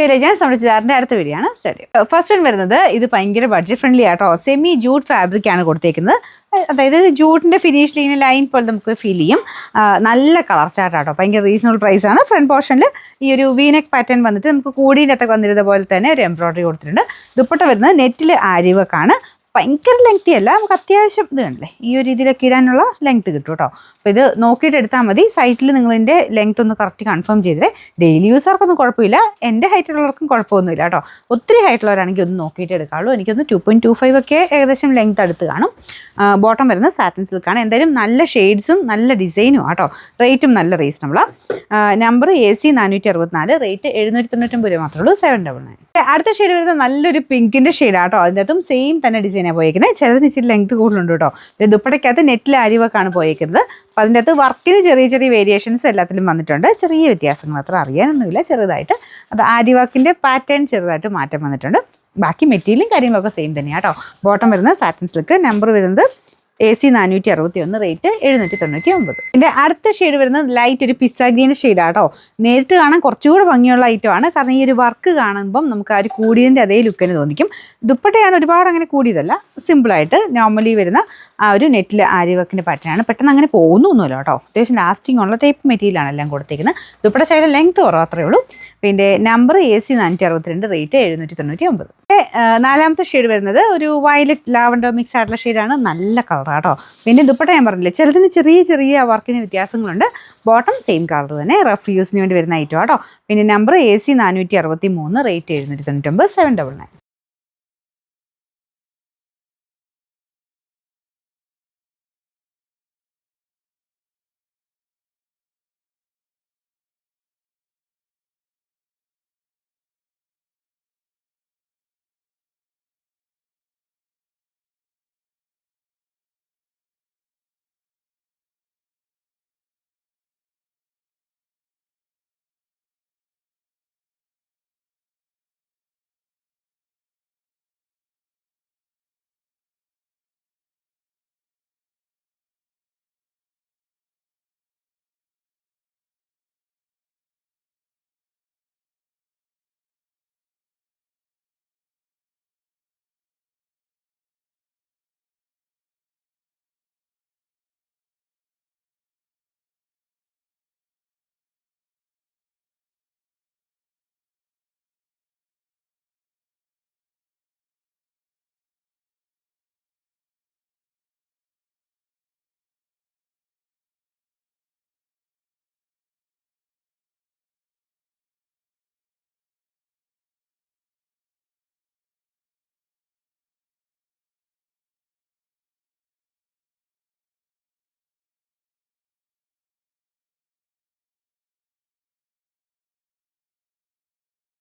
ഞാൻ നമ്മുടെ അടുത്ത വീഡിയോ ആണ് സ്റ്റഡി. ഫസ്റ്റ് വൺ വരുന്നത് ഇത് ഭയങ്കര ബഡ്ജറ്റ് ഫ്രണ്ട്ലി ആട്ടോ. സെമി ജൂട്ട് ഫാബ്രിക് ആണ് കൊടുത്തേക്കുന്നത്. അതായത് ജൂട്ടിന്റെ ഫിനിഷ് ലൈൻ പോലെ നമുക്ക് ഫീൽ ചെയ്യും. നല്ല കളർ ചാർട്ടാട്ടോ. ഭയങ്കര റീസണബിൾ പ്രൈസ് ആണ്. ഫ്രണ്ട് പോർഷനിൽ ഈ ഒരു വീനെക്ക് പാറ്റേൺ വന്നിട്ട് നമുക്ക് കൂടിൻ്റെ അകത്തൊക്കെ വന്നിരുന്ന പോലെ തന്നെ ഒരു എംബ്രോയിഡറി കൊടുത്തിട്ടുണ്ട്. ദുപ്പട്ട വരുന്നത് നെറ്റിൽ ആരി വർക്കാണ്. ഭയങ്കര ലെങ്തി അല്ല, നമുക്ക് അത്യാവശ്യം ഇത് കണ്ടില്ലേ ഈ ഒരു രീതിയിലൊക്കെ ഇടാനുള്ള ലെങ്ത് കിട്ടും കേട്ടോ. അപ്പോൾ ഇത് നോക്കിയിട്ട് എടുത്താൽ മതി. സൈറ്റിൽ നിങ്ങളിതിൻ്റെ ലെങ്ത് ഒന്ന് കറക്റ്റ് കൺഫേം ചെയ്തേ. ഡെയിലി യൂസർക്കൊന്നും കുഴപ്പമില്ല, എൻ്റെ ഹൈറ്റുള്ളവർക്കും കുഴപ്പമൊന്നുമില്ല കേട്ടോ. ഒത്തിരി ഹൈറ്റുള്ളവരാണെങ്കിൽ ഒന്ന് നോക്കിയിട്ട് എടുക്കാവുള്ളൂ. എനിക്കൊന്ന് 2.25 ഒക്കെ ഏകദേശം ലെങ്ത് അടുത്ത് കാണും. ബോട്ടം വരുന്നത് സാറ്റിൻ സിൽക്കാണ്. എന്തായാലും നല്ല ഷെയ്ഡ്സും നല്ല ഡിസൈനും ആട്ടോ. റേറ്റും നല്ല റീസണബിളാണ്. നമ്പർ AC 464, റേറ്റ് 799 രൂപ മാത്രമേ ഉള്ളൂ. 799. അടുത്ത ഷെയ്ഡ് വരുന്നത് നല്ലൊരു പിങ്കിൻ്റെ ഷെയ്ഡാട്ടോ. അതിൻ്റെ അകത്തും സെയിം തന്നെ ഡിസൈനാണ് പോയേക്കുന്നത്. ചിലത് ഇച്ചിരി ലെങ്ത് കൂടുതലുണ്ട് കേട്ടോ. ദുപ്പട്ടയ്ക്കകത്ത് നെറ്റിൽ ആരി വർക്കാണ് പോയേക്കുന്നത്. അപ്പോൾ അതിൻ്റെ അകത്ത് വർക്കിന് ചെറിയ വേരിയേഷൻസ് എല്ലാത്തിലും വന്നിട്ടുണ്ട്. ചെറിയ വ്യത്യാസങ്ങൾ അത്ര അറിയാനൊന്നുമില്ല, ചെറുതായിട്ട്. അത് ആരി വർക്കിൻ്റെ പാറ്റേൺ ചെറുതായിട്ട് മാറ്റം വന്നിട്ടുണ്ട്. ബാക്കി മെറ്റീരിയലും കാര്യങ്ങളൊക്കെ സെയിം തന്നെയാണ് കേട്ടോ. ബോട്ടം വരുന്നത് സാറ്റിൻ സിൽക്ക്. നമ്പർ വരുന്നത് AC 461, റേറ്റ് 799. ഇതിൻ്റെ അടുത്ത ഷെയ്ഡ് വരുന്നത് ലൈറ്റ് ഒരു പിസ്സ ഗ്രീൻ ഷെയ്ഡാട്ടോ. നേരിട്ട് കാണാൻ കുറച്ചുകൂടെ ഭംഗിയുള്ള ഐറ്റമാണ്. കാരണം ഈ ഒരു വർക്ക് കാണുമ്പം നമുക്ക് ആ ഒരു കൂടിയതിൻ്റെ അതേ ലുക്കിന് തോന്നിക്കും. ദുപ്പട്ടയാണ് ഒരുപാട് അങ്ങനെ കൂടിയതല്ല, സിമ്പിളായിട്ട് നോർമലി വരുന്ന ആ ഒരു നെറ്റിൽ ആരി വർക്കിൻ്റെ പാറ്റേണാണ്. പെട്ടെന്ന് അങ്ങനെ പോകുന്നൊന്നുമില്ല കേട്ടോ. അത്യാവശ്യം ലാസ്റ്റിംഗ് ഉള്ള ടൈപ്പ് മെറ്റീരിയലാണ് എല്ലാം കൊടുത്തേക്കുന്നത്. ദുപ്പട്ട സൈഡ് ലെങ്ത് കുറവ് അത്രേ ഉള്ളൂ. പിന്നെ നമ്പർ AC 462, റേറ്റ് 799. നാലാമത്തെ ഷെയ്ഡ് വരുന്നത് ഒരു വയലറ്റ് ലാവൻഡർ മിക്സ് ആയിട്ടുള്ള ഷെയ്ഡാണ്. നല്ല കളറാട്ടോ. പിന്നെ ദുപ്പട്ട ഞാൻ പറഞ്ഞില്ലേ, ചിലതിന് ചെറിയ വർക്കിന് വ്യത്യാസങ്ങളുണ്ട്. ബോട്ടം സെയിം കളർ തന്നെ, റഫ് യൂസിന് വേണ്ടി വരുന്ന ഐറ്റം ആട്ടോ. പിന്നെ നമ്പർ AC 463, റേറ്റ് 799. 799.